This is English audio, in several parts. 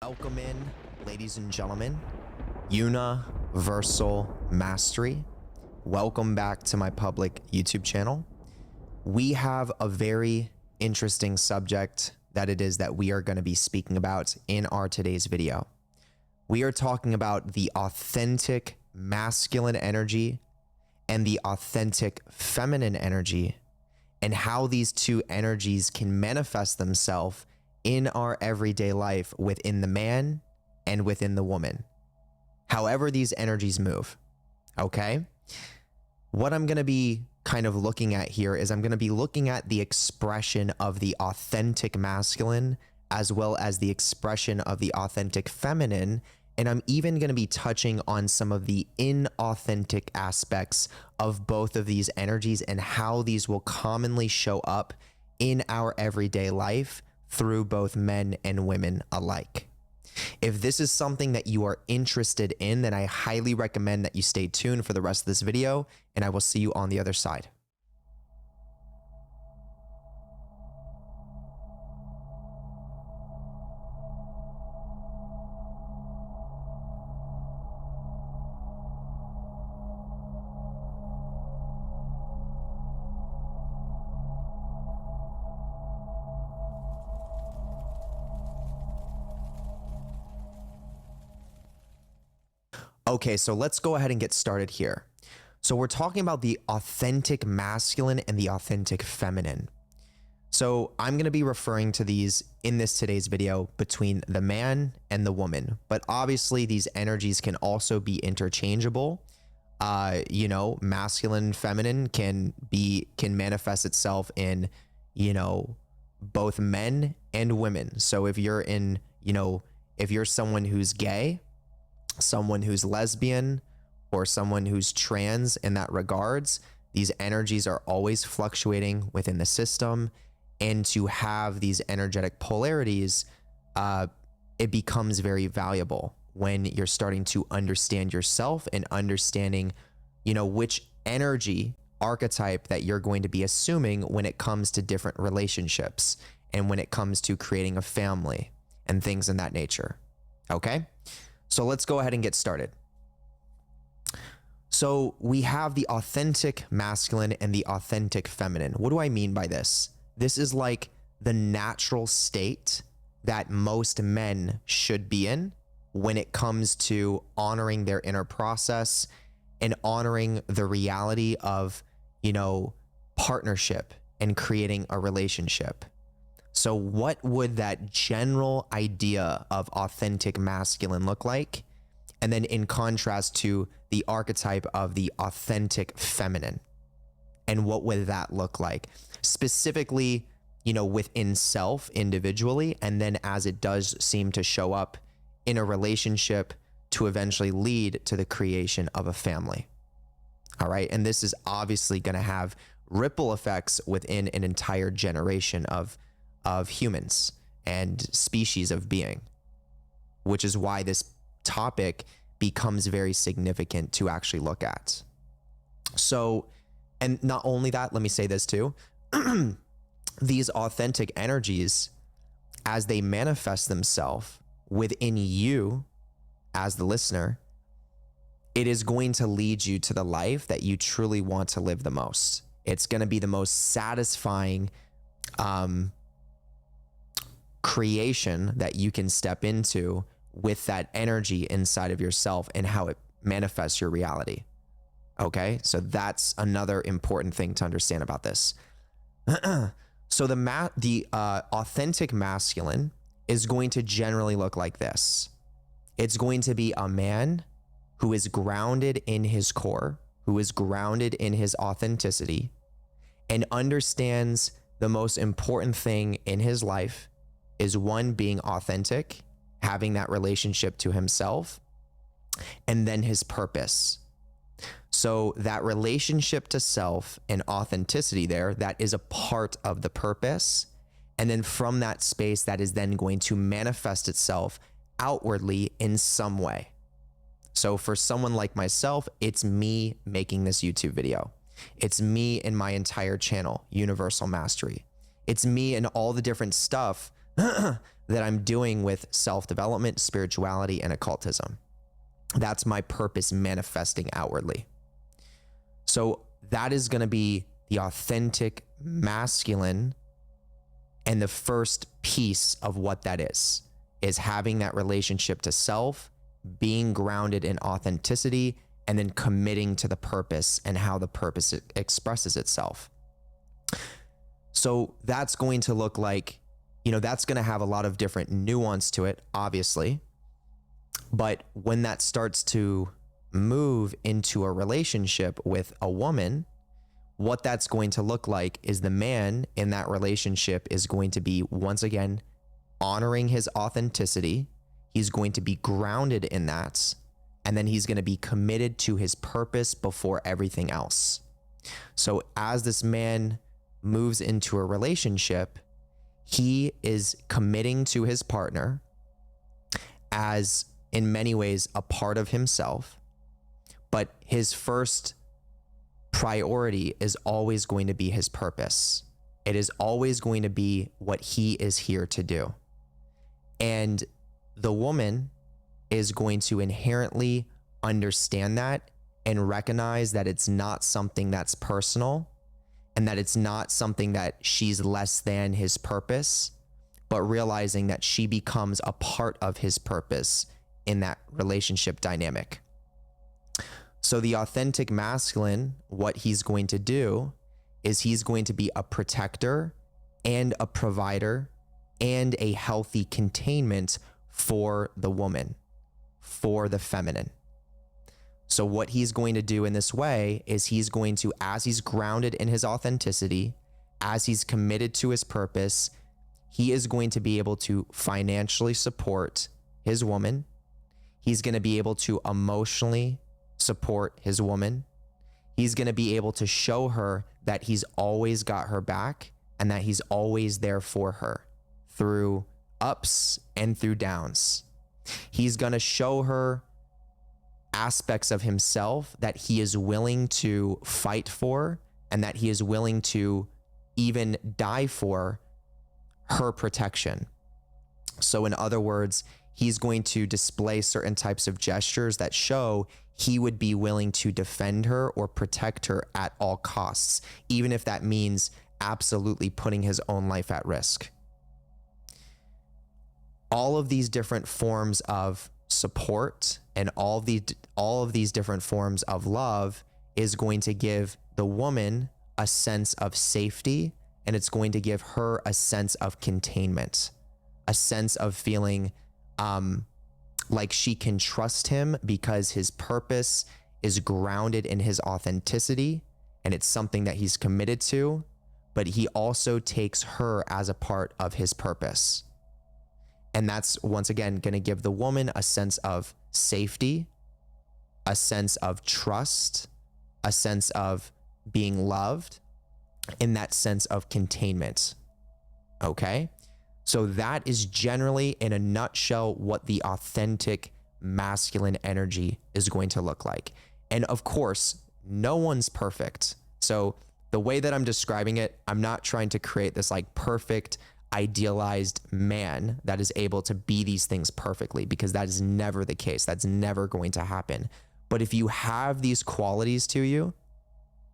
Welcome in, ladies and gentlemen, Universal Mastery. Welcome back to my public YouTube channel. We have a very interesting subject that it is that we are going to be speaking about in our today's video. We are talking about the authentic masculine energy and the authentic feminine energy and how these two energies can manifest themselves in our everyday life within the man and within the woman. However these energies move, okay? What I'm going to be kind of looking at here is I'm going to be looking at the expression of the authentic masculine as well as the expression of the authentic feminine, and I'm even going to be touching on some of the inauthentic aspects of both of these energies and how these will commonly show up in our everyday life through both men and women alike. If this is something that you are interested in, then I highly recommend that you stay tuned for the rest of this video, and I will see you on the other side. Okay, so let's go ahead and get started here. So we're talking about the authentic masculine and the authentic feminine. So I'm going to be referring to these in this today's video between the man and the woman, but obviously these energies can also be interchangeable. You know, masculine, feminine can manifest itself in, you know, both men and women. So if you're in, you know, if you're someone who's gay, someone who's lesbian, or someone who's trans in that regards, these energies are always fluctuating within the system. And to have these energetic polarities, it becomes very valuable when you're starting to understand yourself and understanding, you know, which energy archetype that you're going to be assuming when it comes to different relationships and when it comes to creating a family and things in that nature. Okay? So let's go ahead and get started. So we have the authentic masculine and the authentic feminine. What do I mean by this? This is like the natural state that most men should be in when it comes to honoring their inner process and honoring the reality of, you know, partnership and creating a relationship. So what would that general idea of authentic masculine look like? And then in contrast to the archetype of the authentic feminine. And what would that look like? Specifically, you know, within self individually, and then as it does seem to show up in a relationship to eventually lead to the creation of a family. All right. And this is obviously going to have ripple effects within an entire generation of humans and species of being, which is why this topic becomes very significant to actually look at. So, and not only that, let me say this too, these authentic energies, as they manifest themselves within you as the listener, it is going to lead you to the life that you truly want to live the most. It's going to be the most satisfying creation that you can step into with that energy inside of yourself and how it manifests your reality. Okay, so that's another important thing to understand about this. So the authentic masculine is going to generally look like this. It's going to be a man who is grounded in his core, who is grounded in his authenticity, and understands the most important thing in his life is one, being authentic, having that relationship to himself, and then his purpose. So that relationship to self and authenticity there, that is a part of the purpose. And then from that space, that is then going to manifest itself outwardly in some way. So for someone like myself, it's me making this YouTube video. It's me and my entire channel, Universal Mastery. It's me and all the different stuff that that I'm doing with self-development, spirituality, and occultism. That's my purpose manifesting outwardly. So that is going to be the authentic masculine. And the first piece of what that is having that relationship to self, being grounded in authenticity, and then committing to the purpose and how the purpose expresses itself. So that's going to look like, that's going to have a lot of different nuance to it, obviously. But when that starts to move into a relationship with a woman, what that's going to look like is the man in that relationship is going to be, once again, honoring his authenticity. He's going to be grounded in that. And then he's going to be committed to his purpose before everything else. So as this man moves into a relationship, he is committing to his partner as, in many ways, a part of himself. But his first priority is always going to be his purpose. It is always going to be what he is here to do. And the woman is going to inherently understand that and recognize that it's not something that's personal and that it's not something that she's less than his purpose, but realizing that she becomes a part of his purpose in that relationship dynamic. So the authentic masculine, what he's going to do is he's going to be a protector and a provider and a healthy containment for the woman, for the feminine. So what he's going to do in this way is he's going to, as he's grounded in his authenticity, as he's committed to his purpose, he is going to be able to financially support his woman. He's going to be able to emotionally support his woman. He's going to be able to show her that he's always got her back and that he's always there for her through ups and through downs. He's going to show her aspects of himself that he is willing to fight for and that he is willing to even die for her protection. So in other words, he's going to display certain types of gestures that show he would be willing to defend her or protect her at all costs, even if that means absolutely putting his own life at risk. All of these different forms of support and all of these different forms of love is going to give the woman a sense of safety, and it's going to give her a sense of containment, a sense of feeling like she can trust him because his purpose is grounded in his authenticity and it's something that he's committed to, but he also takes her as a part of his purpose. And that's, once again, going to give the woman a sense of safety, a sense of trust, a sense of being loved, and that sense of containment. Okay? So that is generally, in a nutshell, what the authentic masculine energy is going to look like. And of course, no one's perfect. So the way that I'm describing it, I'm not trying to create this like perfect, idealized man that is able to be these things perfectly, because that is never the case. That's never going to happen. But if you have these qualities to you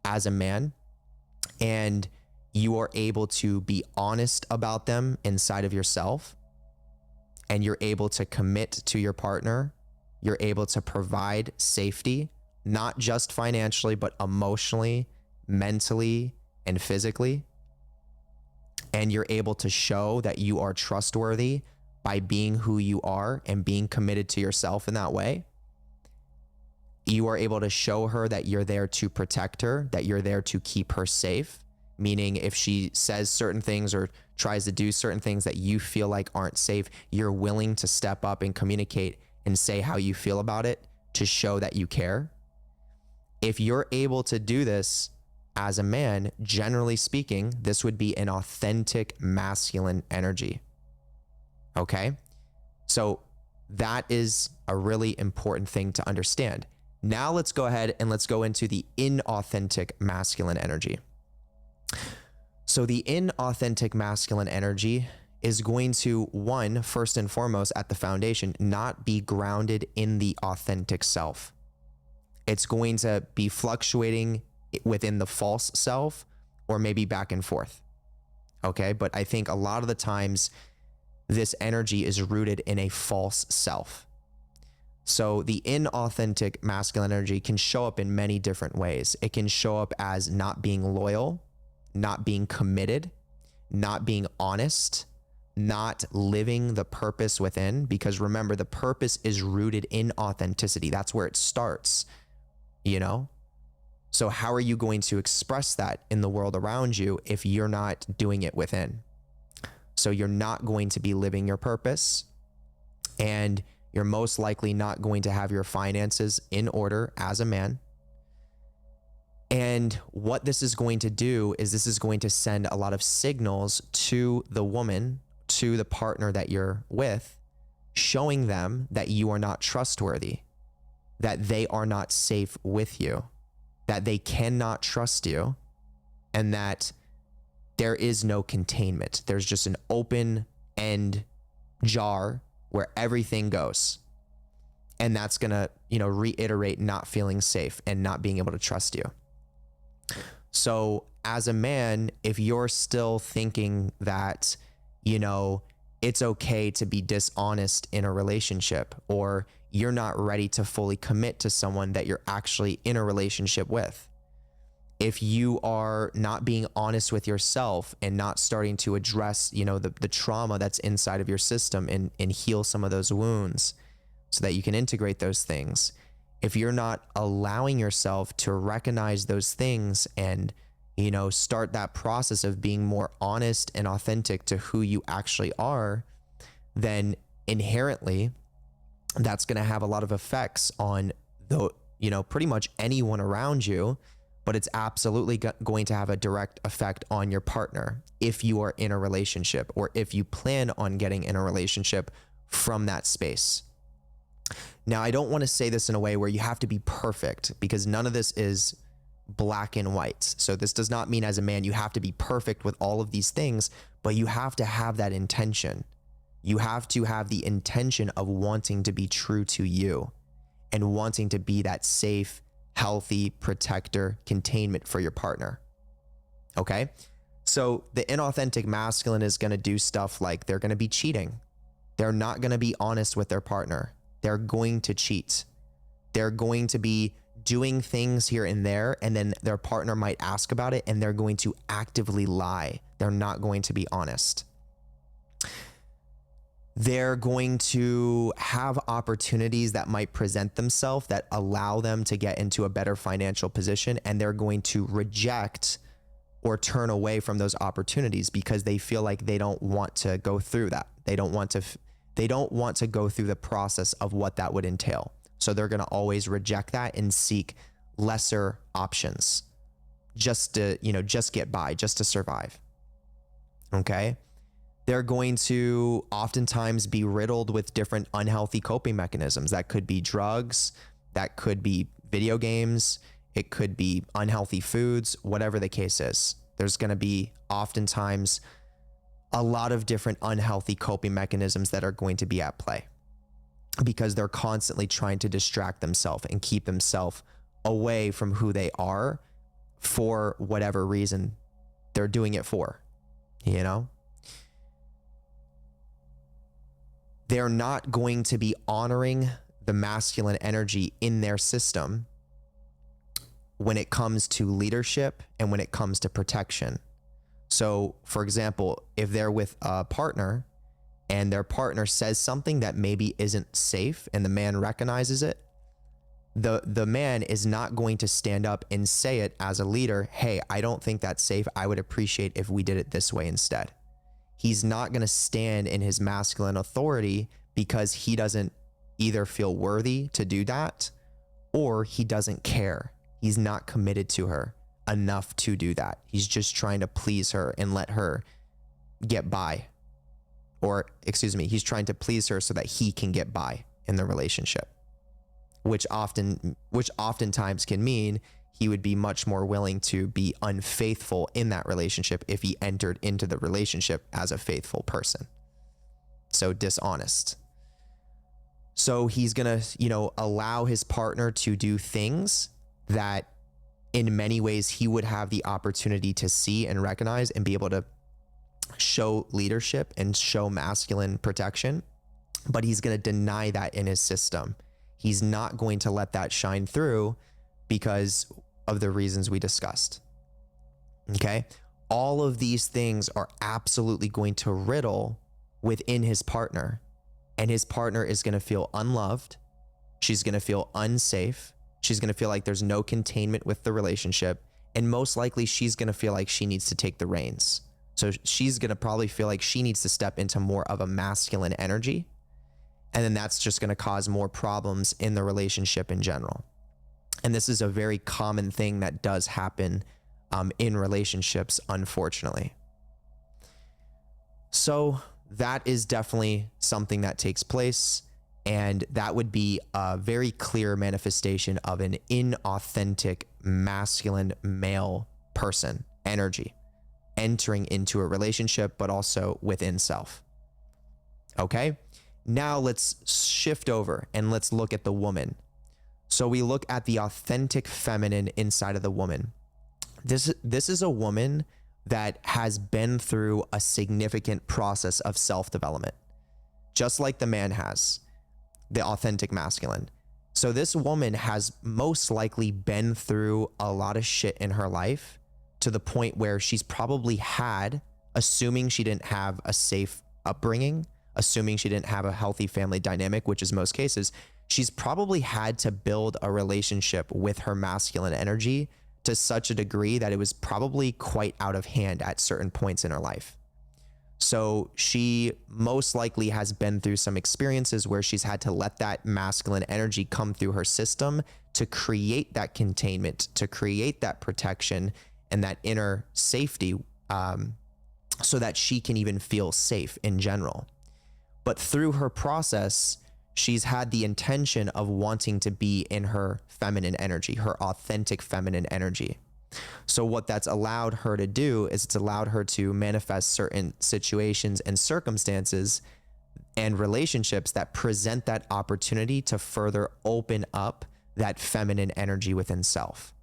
as a man and you are able to be honest about them inside of yourself, and you're able to commit to your partner, you're able to provide safety, not just financially, but emotionally, mentally, and physically, and you're able to show that you are trustworthy by being who you are and being committed to yourself in that way, you are able to show her that you're there to protect her, that you're there to keep her safe. Meaning if she says certain things or tries to do certain things that you feel like aren't safe, you're willing to step up and communicate and say how you feel about it to show that you care. If you're able to do this as a man, generally speaking, this would be an authentic masculine energy. Okay? So that is a really important thing to understand. Now let's go ahead and let's go into the inauthentic masculine energy. So the inauthentic masculine energy is going to, one, first and foremost at the foundation, not be grounded in the authentic self. It's going to be fluctuating within the false self or maybe back and forth. Okay, but I think a lot of the times this energy is rooted in a false self. So the inauthentic masculine energy can show up in many different ways. It can show up as not being loyal, not being committed, not being honest, not living the purpose within, because remember, the purpose is rooted in authenticity. That's where it starts, you know? So how are you going to express that in the world around you if you're not doing it within? So you're not going to be living your purpose, and you're most likely not going to have your finances in order as a man. And what this is going to do is this is going to send a lot of signals to the woman, to the partner that you're with, showing them that you are not trustworthy, that they are not safe with you, that they cannot trust you, and that there is no containment. There's just an open end jar where everything goes. And that's gonna, reiterate not feeling safe and not being able to trust you. So as a man, if you're still thinking that, it's okay to be dishonest in a relationship, or you're not ready to fully commit to someone that you're actually in a relationship with, if you are not being honest with yourself and not starting to address, the trauma that's inside of your system and heal some of those wounds so that you can integrate those things, if you're not allowing yourself to recognize those things and, start that process of being more honest and authentic to who you actually are, then inherently that's going to have a lot of effects on pretty much anyone around you, but it's absolutely going to have a direct effect on your partner if you are in a relationship, or if you plan on getting in a relationship from that space. Now, I don't want to say this in a way where you have to be perfect, because none of this is black and white. So this does not mean as a man you have to be perfect with all of these things, but you have to have that intention. You have to have the intention of wanting to be true to you and wanting to be that safe, healthy protector, containment for your partner. Okay? So the inauthentic masculine is going to do stuff like they're going to be cheating. They're not going to be honest with their partner. They're going to cheat. They're going to be doing things here and there, and then their partner might ask about it, and they're going to actively lie. They're not going to be honest. They're going to have opportunities that might present themselves that allow them to get into a better financial position, and they're going to reject or turn away from those opportunities because they feel like they don't want to go through that. They don't want to go through the process of what that would entail. So they're going to always reject that and seek lesser options just to, just get by, just to survive. Okay? They're going to oftentimes be riddled with different unhealthy coping mechanisms. That could be drugs, that could be video games, it could be unhealthy foods, whatever the case is. There's going to be oftentimes a lot of different unhealthy coping mechanisms that are going to be at play because they're constantly trying to distract themselves and keep themselves away from who they are for whatever reason they're doing it for, They're not going to be honoring the masculine energy in their system when it comes to leadership and when it comes to protection. So, for example, if they're with a partner and their partner says something that maybe isn't safe and the man recognizes it, the man is not going to stand up and say it as a leader, hey, I don't think that's safe. I would appreciate if we did it this way instead. He's not going to stand in his masculine authority because he doesn't either feel worthy to do that or he doesn't care. He's not committed to her enough to do that. He's just trying to please her and let her get by. Or, he's trying to please her so that he can get by in the relationship, which oftentimes can mean he would be much more willing to be unfaithful in that relationship if he entered into the relationship as a faithful person. So dishonest. So he's gonna, allow his partner to do things that in many ways he would have the opportunity to see and recognize and be able to show leadership and show masculine protection, but he's gonna deny that in his system. He's not going to let that shine through because of the reasons we discussed. Okay? All of these things are absolutely going to riddle within his partner, and his partner is going to feel unloved. She's going to feel unsafe. She's going to feel like there's no containment with the relationship, and most likely she's going to feel like she needs to take the reins. So she's going to probably feel like she needs to step into more of a masculine energy, and then that's just going to cause more problems in the relationship in general. And this is a very common thing that does happen in relationships, unfortunately. So that is definitely something that takes place, and that would be a very clear manifestation of an inauthentic masculine male person energy entering into a relationship, but also within self. Okay, now let's shift over and let's look at the woman. So we look at the authentic feminine inside of the woman. This is a woman that has been through a significant process of self-development, just like the man has, the authentic masculine. So this woman has most likely been through a lot of shit in her life to the point where she's probably had, assuming she didn't have a safe upbringing, assuming she didn't have a healthy family dynamic, which is most cases, she's probably had to build a relationship with her masculine energy to such a degree that it was probably quite out of hand at certain points in her life. So she most likely has been through some experiences where she's had to let that masculine energy come through her system to create that containment, to create that protection and that inner safety, so that she can even feel safe in general. But through her process, she's had the intention of wanting to be in her feminine energy, her authentic feminine energy. So what that's allowed her to do is it's allowed her to manifest certain situations and circumstances and relationships that present that opportunity to further open up that feminine energy within self.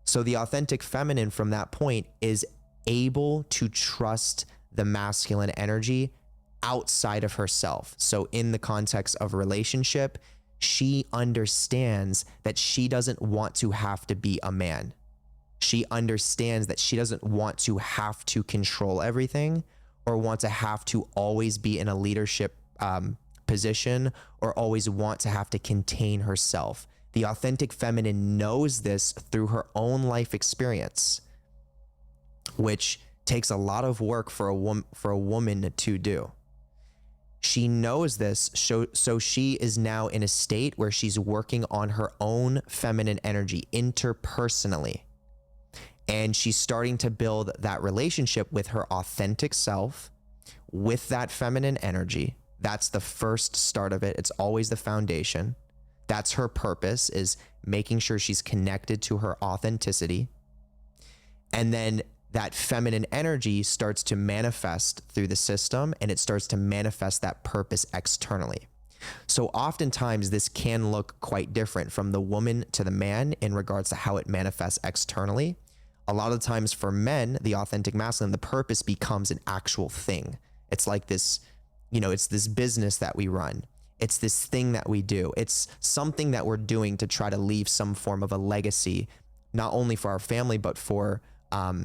So the authentic feminine from that point is able to trust the masculine energy outside of herself. So in the context of relationship, she understands that she doesn't want to have to be a man. She understands that she doesn't want to have to control everything or want to have to always be in a leadership position or always want to have to contain herself. The authentic feminine knows this through her own life experience, which takes a lot of work for a woman to do. She knows this, so she is now in a state where she's working on her own feminine energy interpersonally. And she's starting to build that relationship with her authentic self, with that feminine energy. That's the first start of it. It's always the foundation. That's her purpose, is making sure she's connected to her authenticity. And then that feminine energy starts to manifest through the system, and it starts to manifest that purpose externally. So oftentimes this can look quite different from the woman to the man in regards to how it manifests externally. A lot of times for men, the authentic masculine, the purpose becomes an actual thing. It's like this, it's this business that we run. It's this thing that we do. It's something that we're doing to try to leave some form of a legacy, not only for our family, but for, a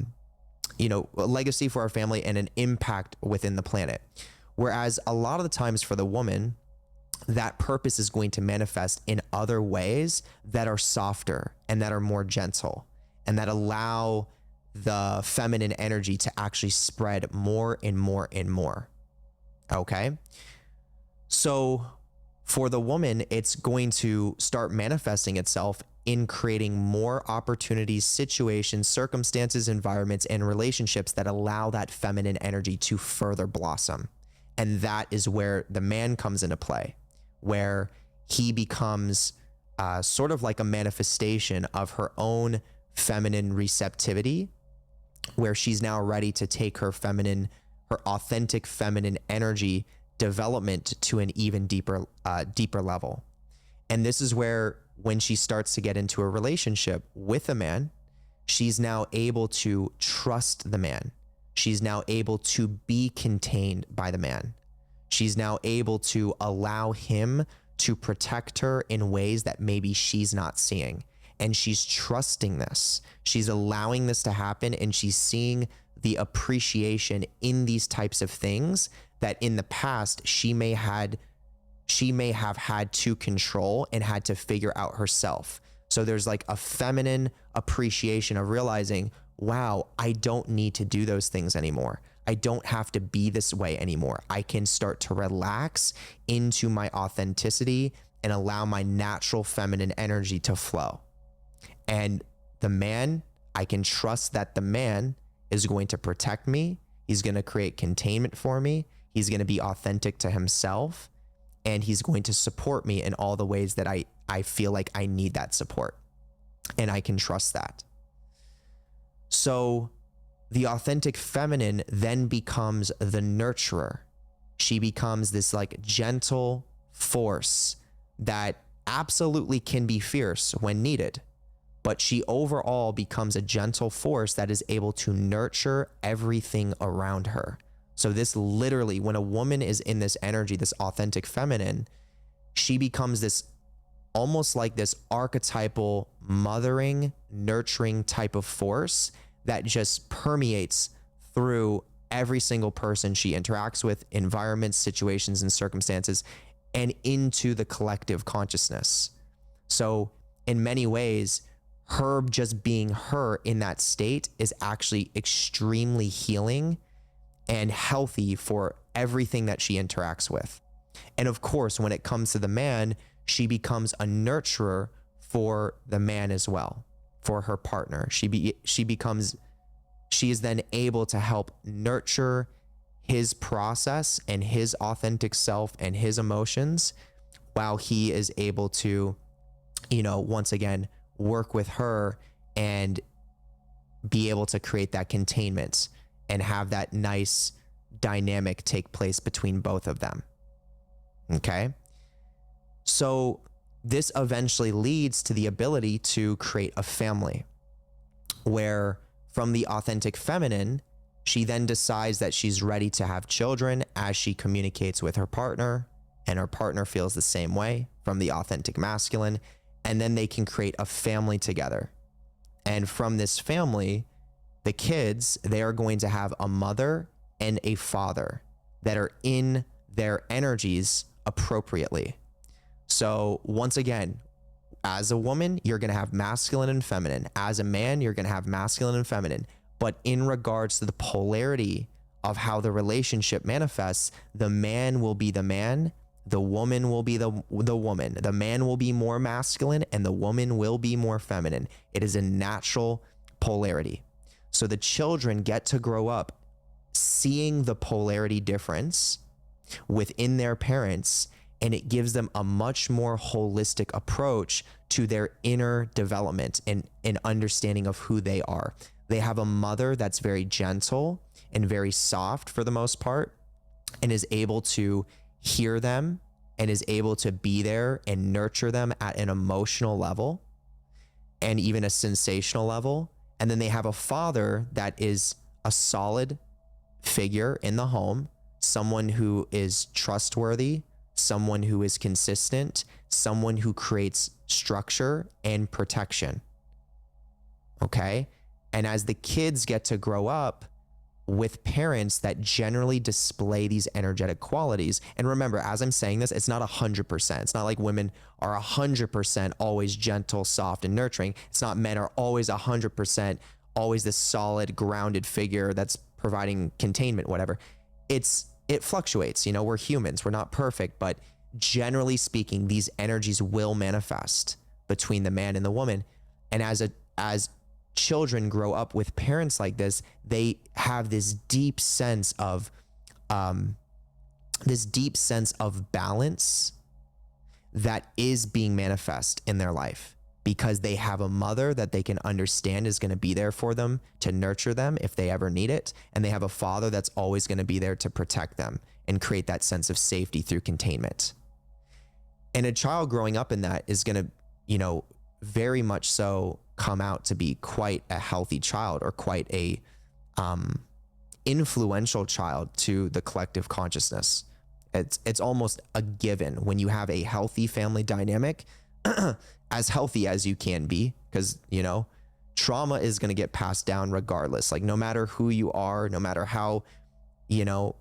legacy for our family and an impact within the planet. Whereas a lot of the times for the woman, that purpose is going to manifest in other ways that are softer and that are more gentle and that allow the feminine energy to actually spread more and more and more. Okay? So for the woman, it's going to start manifesting itself in creating more opportunities, situations, circumstances, environments, and relationships that allow that feminine energy to further blossom. And that is where the man comes into play, where he becomes sort of like a manifestation of her own feminine receptivity, where she's now ready to take her authentic feminine energy development to an even deeper level. And this is where, when she starts to get into a relationship with a man, she's now able to trust the man. She's now able to be contained by the man. She's now able to allow him to protect her in ways that maybe she's not seeing. And she's trusting this. She's allowing this to happen, and she's seeing the appreciation in these types of things that in the past she may have had to control and had to figure out herself. So there's like a feminine appreciation of realizing, wow, I don't need to do those things anymore. I don't have to be this way anymore. I can start to relax into my authenticity and allow my natural feminine energy to flow. And the man, I can trust that the man is going to protect me. He's going to create containment for me. He's going to be authentic to himself. And he's going to support me in all the ways that I feel like I need that support. And I can trust that. So the authentic feminine then becomes the nurturer. She becomes this like gentle force that absolutely can be fierce when needed, but she overall becomes a gentle force that is able to nurture everything around her. So this literally, when a woman is in this energy, this authentic feminine, she becomes this almost like this archetypal mothering, nurturing type of force that just permeates through every single person she interacts with, environments, situations, and circumstances, and into the collective consciousness. So in many ways, her just being her in that state is actually extremely healing and healthy for everything that she interacts with. And of course, when it comes to the man, she becomes a nurturer for the man as well, for her partner. She is then able to help nurture his process and his authentic self and his emotions, while he is able to, once again, work with her and be able to create that containment and have that nice dynamic take place between both of them. Okay? So this eventually leads to the ability to create a family, where from the authentic feminine, she then decides that she's ready to have children as she communicates with her partner, and her partner feels the same way from the authentic masculine, and then they can create a family together. And from this family, the kids, they are going to have a mother and a father that are in their energies appropriately. So once again, as a woman, you're going to have masculine and feminine. As a man, you're going to have masculine and feminine. But in regards to the polarity of how the relationship manifests, the man will be the man, the woman will be the woman. The man will be more masculine and the woman will be more feminine. It is a natural polarity. So the children get to grow up seeing the polarity difference within their parents, and it gives them a much more holistic approach to their inner development and understanding of who they are. They have a mother that's very gentle and very soft for the most part, and is able to hear them and is able to be there and nurture them at an emotional level and even a sensational level. And then they have a father that is a solid figure in the home, someone who is trustworthy, someone who is consistent, someone who creates structure and protection. Okay? And as the kids get to grow up with parents that generally display these energetic qualities, and remember, as I'm saying this, it's not 100%. It's not like women are 100% always gentle, soft, and nurturing. It's not men are always 100% always this solid, grounded figure that's providing containment, whatever. It fluctuates. We're humans. We're not perfect, but generally speaking, these energies will manifest between the man and the woman. And as children grow up with parents like this, they have this deep sense of balance that is being manifest in their life. because they have a mother that they can understand is going to be there for them to nurture them if they ever need it. And they have a father that's always going to be there to protect them and create that sense of safety through containment. And a child growing up in that is going to, you know, very much so come out to be quite a healthy child, or quite a influential child to the collective consciousness. It's almost a given when you have a healthy family dynamic, as healthy as you can be, because, you know, trauma is going to get passed down regardless. Like, no matter who you are, no matter how, you know,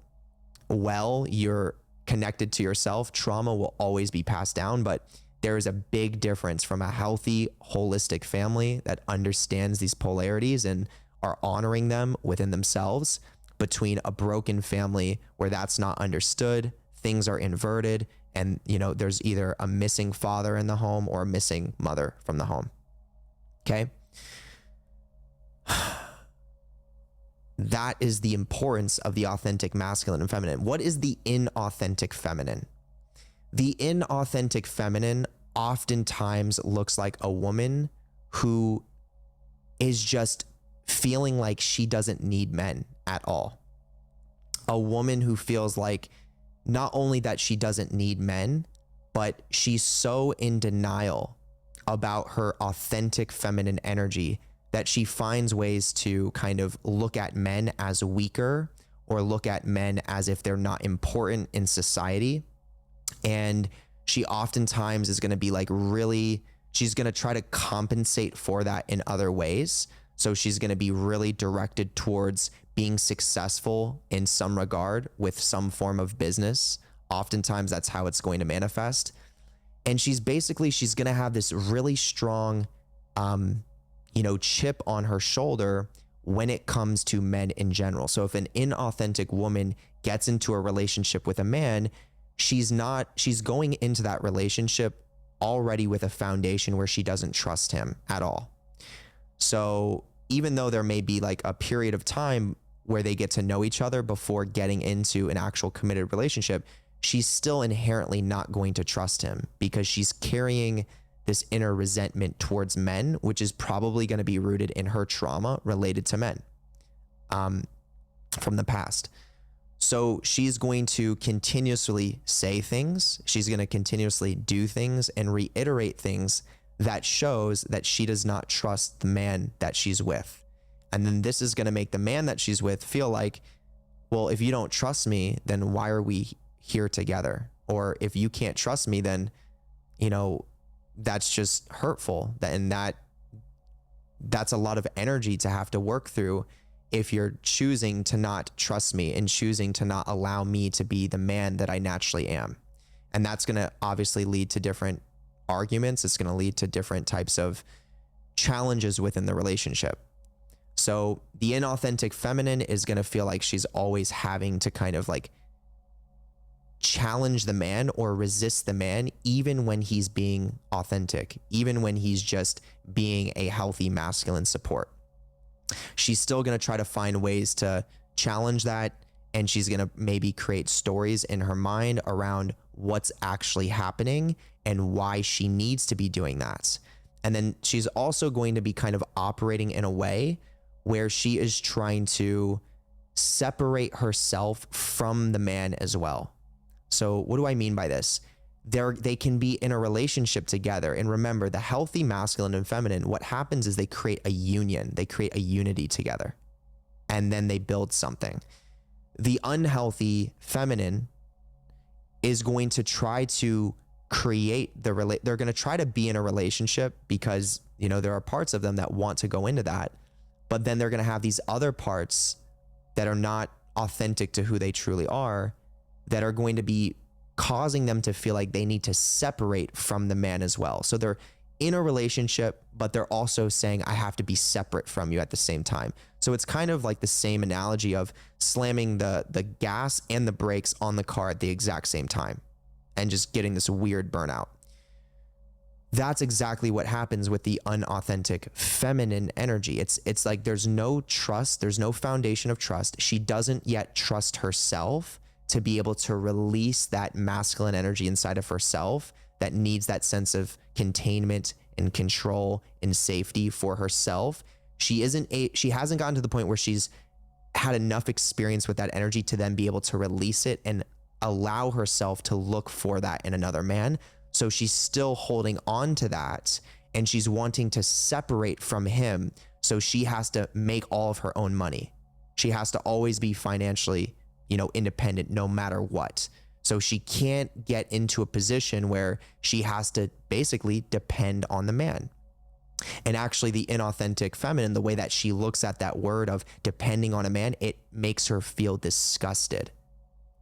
well you're connected to yourself, trauma will always be passed down. But there is a big difference from a healthy, holistic family that understands these polarities and are honoring them within themselves, between a broken family where that's not understood, things are inverted, and, you know, there's either a missing father in the home or a missing mother from the home. Okay? That is the importance of the authentic masculine and feminine. What is the inauthentic feminine? The inauthentic feminine oftentimes looks like a woman who is just feeling like she doesn't need men at all. A woman who feels like not only that she doesn't need men, but she's so in denial about her authentic feminine energy that she finds ways to kind of look at men as weaker, or look at men as if they're not important in society. And she oftentimes is going to be like she's going to try to compensate for that in other ways. So she's going to be really directed towards being successful in some regard with some form of business. Oftentimes that's how it's going to manifest. And she's going to have this really strong, you know, chip on her shoulder when it comes to men in general. So if an inauthentic woman gets into a relationship with a man, she's going into that relationship already with a foundation where she doesn't trust him at all. So even though there may be like a period of time where they get to know each other before getting into an actual committed relationship, she's still inherently not going to trust him, because she's carrying this inner resentment towards men, which is probably going to be rooted in her trauma related to men from the past. So she's going to continuously say things, she's going to continuously do things and reiterate things that shows that she does not trust the man that she's with. And then this is going to make the man that she's with feel like, well, if you don't trust me, then why are we here together? Or if you can't trust me, then, you know, that's just hurtful. That's a lot of energy to have to work through if you're choosing to not trust me and choosing to not allow me to be the man that I naturally am. And that's going to obviously lead to different arguments. It's going to lead to different types of challenges within the relationship. So the inauthentic feminine is going to feel like she's always having to kind of like challenge the man or resist the man, even when he's being authentic, even when he's just being a healthy masculine support. She's still going to try to find ways to challenge that, and she's going to maybe create stories in her mind around what's actually happening and why she needs to be doing that. And then she's also going to be kind of operating in a way where she is trying to separate herself from the man as well. So what do I mean by this? They can be in a relationship together. And remember, the healthy masculine and feminine, what happens is they create a union. They create a unity together. And then they build something. The unhealthy feminine is going to try to create they're going to try to be in a relationship because, you know, there are parts of them that want to go into that. But then they're going to have these other parts that are not authentic to who they truly are, that are going to be causing them to feel like they need to separate from the man as well. So they're in a relationship, but they're also saying, I have to be separate from you at the same time. So it's kind of like the same analogy of slamming the gas and the brakes on the car at the exact same time and just getting this weird burnout. That's exactly what happens with the unauthentic feminine energy. It's like there's no trust, there's no foundation of trust. She doesn't yet trust herself to be able to release that masculine energy inside of herself that needs that sense of containment and control and safety for herself, she hasn't gotten to the point where she's had enough experience with that energy to then be able to release it and allow herself to look for that in another man. So she's still holding on to that, and she's wanting to separate from him. So she has to make all of her own money. She has to always be financially, independent no matter what. So she can't get into a position where she has to basically depend on the man. And actually the inauthentic feminine, the way that she looks at that word of depending on a man, it makes her feel disgusted.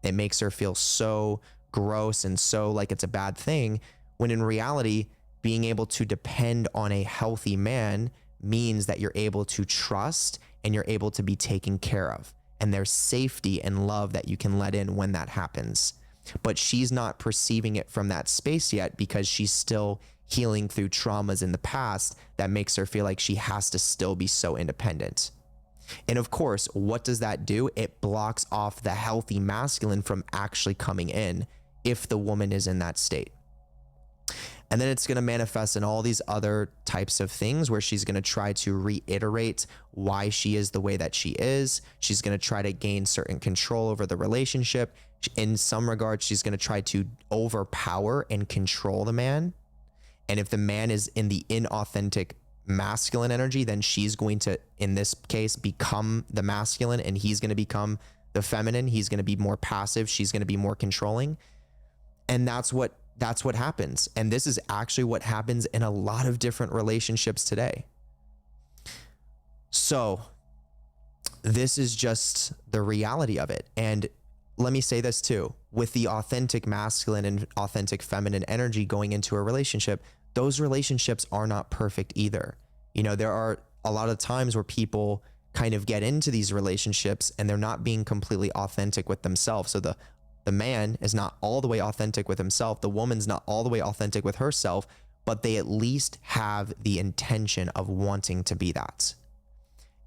It makes her feel so gross and so like it's a bad thing, when in reality, being able to depend on a healthy man means that you're able to trust and you're able to be taken care of. And there's safety and love that you can let in when that happens. But she's not perceiving it from that space yet because she's still healing through traumas in the past that makes her feel like she has to still be so independent. And of course, what does that do? It blocks off the healthy masculine from actually coming in if the woman is in that state. And then it's going to manifest in all these other types of things where she's going to try to reiterate why she is the way that she is. She's going to try to gain certain control over the relationship. In some regards, she's going to try to overpower and control the man. And if the man is in the inauthentic masculine energy, then she's going to, in this case, become the masculine and he's going to become the feminine. He's going to be more passive. She's going to be more controlling. And that's what happens. And this is actually what happens in a lot of different relationships today. So this is just the reality of it. And let me say this too, with the authentic masculine and authentic feminine energy going into a relationship, those relationships are not perfect either. There are a lot of times where people kind of get into these relationships and they're not being completely authentic with themselves. So the man is not all the way authentic with himself. The woman's not all the way authentic with herself, but they at least have the intention of wanting to be that.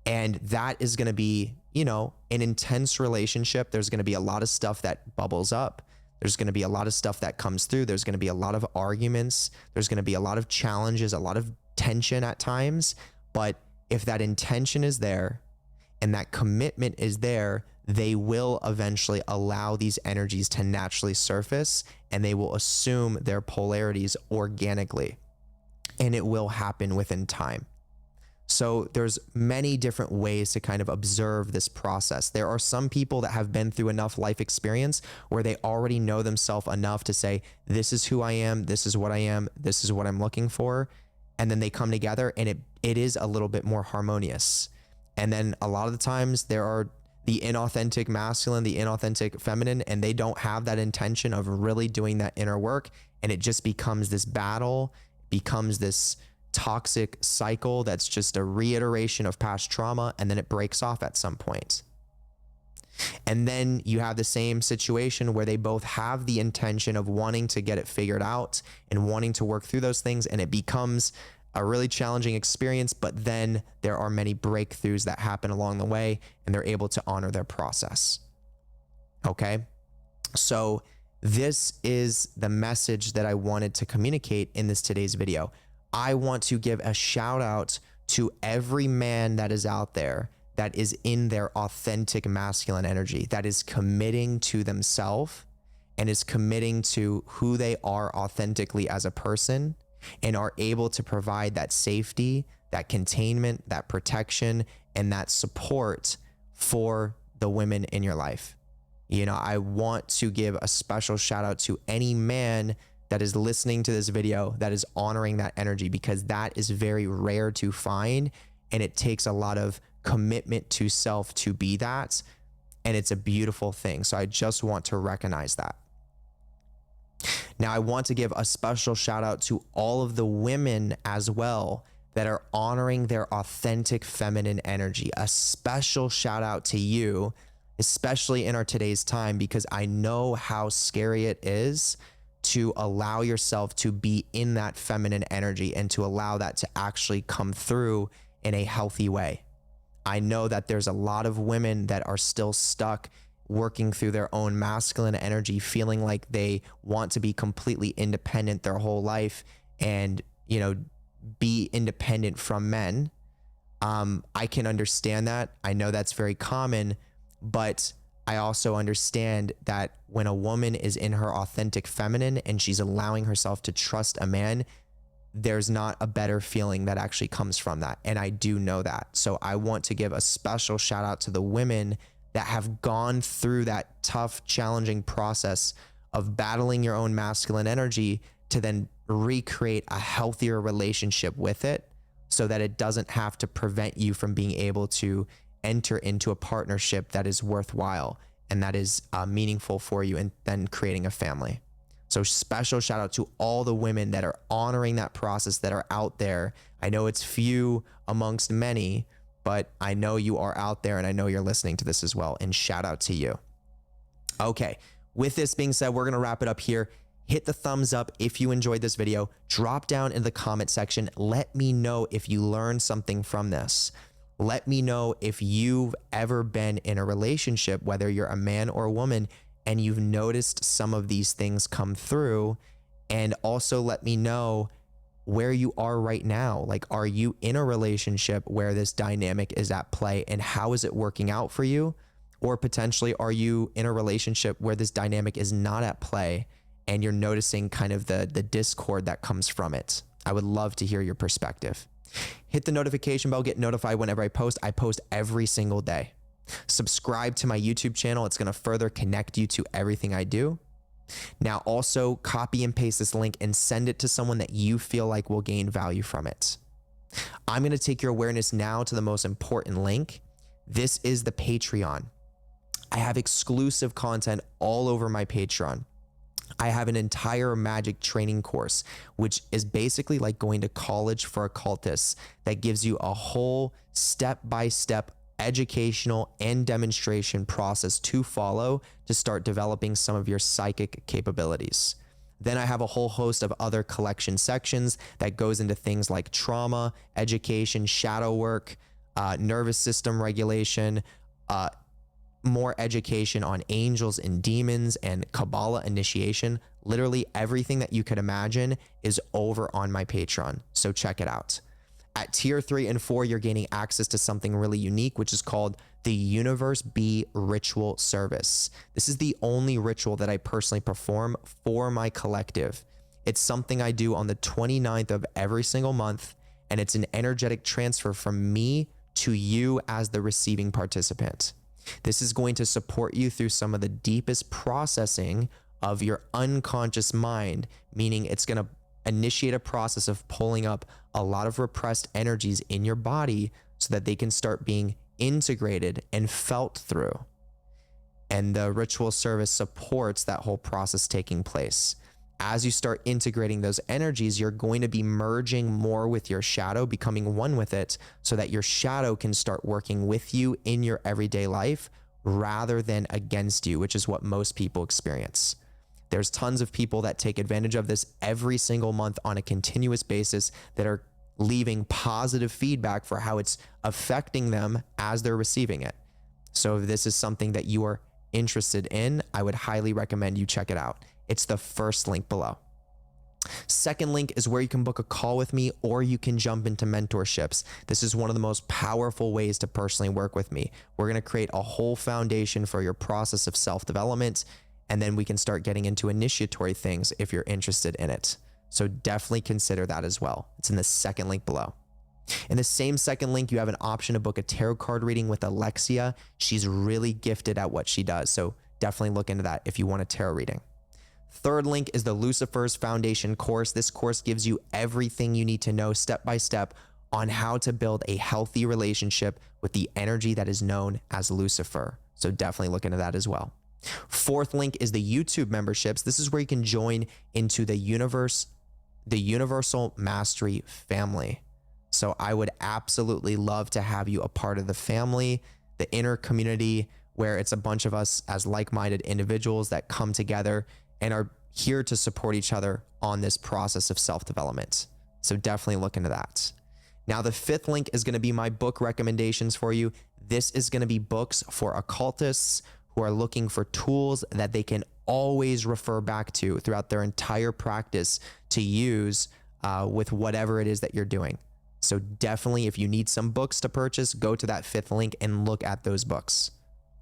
And that is going to be, an intense relationship. There's going to be a lot of stuff that bubbles up. There's going to be a lot of stuff that comes through. There's going to be a lot of arguments. There's going to be a lot of challenges, a lot of tension at times. But if that intention is there and that commitment is there, they will eventually allow these energies to naturally surface and they will assume their polarities organically. And it will happen within time. So there's many different ways to kind of observe this process. There are some people that have been through enough life experience where they already know themselves enough to say, this is who I am, this is what I am, this is what I'm looking for. And then they come together and it is a little bit more harmonious. And then a lot of the times there are the inauthentic masculine, the inauthentic feminine, and they don't have that intention of really doing that inner work. And it just becomes this battle, becomes this toxic cycle that's just a reiteration of past trauma, and then it breaks off at some point. And then you have the same situation where they both have the intention of wanting to get it figured out and wanting to work through those things, and it becomes a really challenging experience, but then there are many breakthroughs that happen along the way and they're able to honor their process. Okay? So this is the message that I wanted to communicate in this today's video. I want to give a shout out to every man that is out there that is in their authentic masculine energy, that is committing to themselves and is committing to who they are authentically as a person and are able to provide that safety, that containment, that protection, and that support for the women in your life. I want to give a special shout out to any man that is listening to this video that is honoring that energy, because that is very rare to find and it takes a lot of commitment to self to be that, and it's a beautiful thing. So I just want to recognize that. Now I want to give a special shout out to all of the women as well that are honoring their authentic feminine energy. A special shout out to you, especially in our today's time, because I know how scary it is to allow yourself to be in that feminine energy and to allow that to actually come through in a healthy way. I know that there's a lot of women that are still stuck working through their own masculine energy, feeling like they want to be completely independent their whole life and, be independent from men. I can understand that. I know that's very common, but I also understand that when a woman is in her authentic feminine and she's allowing herself to trust a man, there's not a better feeling that actually comes from that. And I do know that. So I want to give a special shout out to the women that have gone through that tough, challenging process of battling your own masculine energy to then recreate a healthier relationship with it, so that it doesn't have to prevent you from being able to enter into a partnership that is worthwhile and that is meaningful for you, and then creating a family. So special shout out to all the women that are honoring that process, that are out there. I know it's few amongst many, but I know you are out there, and I know you're listening to this as well, and shout out to you. Okay, with this being said, we're gonna wrap it up here. Hit the thumbs up if you enjoyed this video. Drop down in the comment section. Let me know if you learned something from this. Let me know if you've ever been in a relationship, whether you're a man or a woman, and you've noticed some of these things come through. And also let me know where you are right now. Like, are you in a relationship where this dynamic is at play, and how is it working out for you? Or potentially, are you in a relationship where this dynamic is not at play and you're noticing kind of the discord that comes from it? I would love to hear your perspective. Hit the notification bell, get notified whenever I post. I post every single day. Subscribe to my YouTube channel. It's going to further connect you to everything I do. Now, also copy and paste this link and send it to someone that you feel like will gain value from it. I'm going to take your awareness now to the most important link. This is the Patreon. I have exclusive content all over my Patreon. I have an entire magic training course, which is basically like going to college for occultists, that gives you a whole step-by-step educational and demonstration process to follow to start developing some of your psychic capabilities. Then I have a whole host of other collection sections that goes into things like trauma, education, shadow work, nervous system regulation, more education on angels and demons, and Kabbalah initiation. Literally everything that you could imagine is over on my Patreon. So check it out. At tier 3 and 4, you're gaining access to something really unique, which is called the Universe B Ritual Service. This is the only ritual that I personally perform for my collective. It's something I do on the 29th of every single month, and it's an energetic transfer from me to you as the receiving participant. This is going to support you through some of the deepest processing of your unconscious mind, meaning it's going to initiate a process of pulling up a lot of repressed energies in your body so that they can start being integrated and felt through. And the ritual service supports that whole process taking place. As you start integrating those energies, you're going to be merging more with your shadow, becoming one with it, so that your shadow can start working with you in your everyday life rather than against you, which is what most people experience. There's tons of people that take advantage of this every single month on a continuous basis that are leaving positive feedback for how it's affecting them as they're receiving it. So if this is something that you are interested in, I would highly recommend you check it out. It's the first link below. Second link is where you can book a call with me, or you can jump into mentorships. This is one of the most powerful ways to personally work with me. We're going to create a whole foundation for your process of self-development, and then we can start getting into initiatory things if you're interested in it. So definitely consider that as well. It's in the second link below. In the same second link, you have an option to book a tarot card reading with Alexia. She's really gifted at what she does, so definitely look into that if you want a tarot reading. Third link is the Lucifer's Foundation course. This course gives you everything you need to know step by step on how to build a healthy relationship with the energy that is known as Lucifer. So definitely look into that as well. Fourth link is the YouTube memberships. This is where you can join into the Universal Mastery family. So I would absolutely love to have you a part of the family, the inner community, where it's a bunch of us as like-minded individuals that come together and are here to support each other on this process of self-development. So definitely look into that. Now, the fifth link is going to be my book recommendations for you. This is going to be books for occultists who are looking for tools that they can always refer back to throughout their entire practice to use with whatever it is that you're doing. So definitely, if you need some books to purchase, go to that 5th link and look at those books.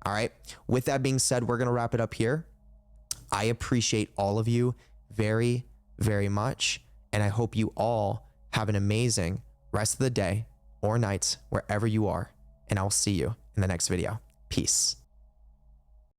All right. With that being said, we're going to wrap it up here. I appreciate all of you very, very much. And I hope you all have an amazing rest of the day or night, wherever you are. And I will see you in the next video. Peace.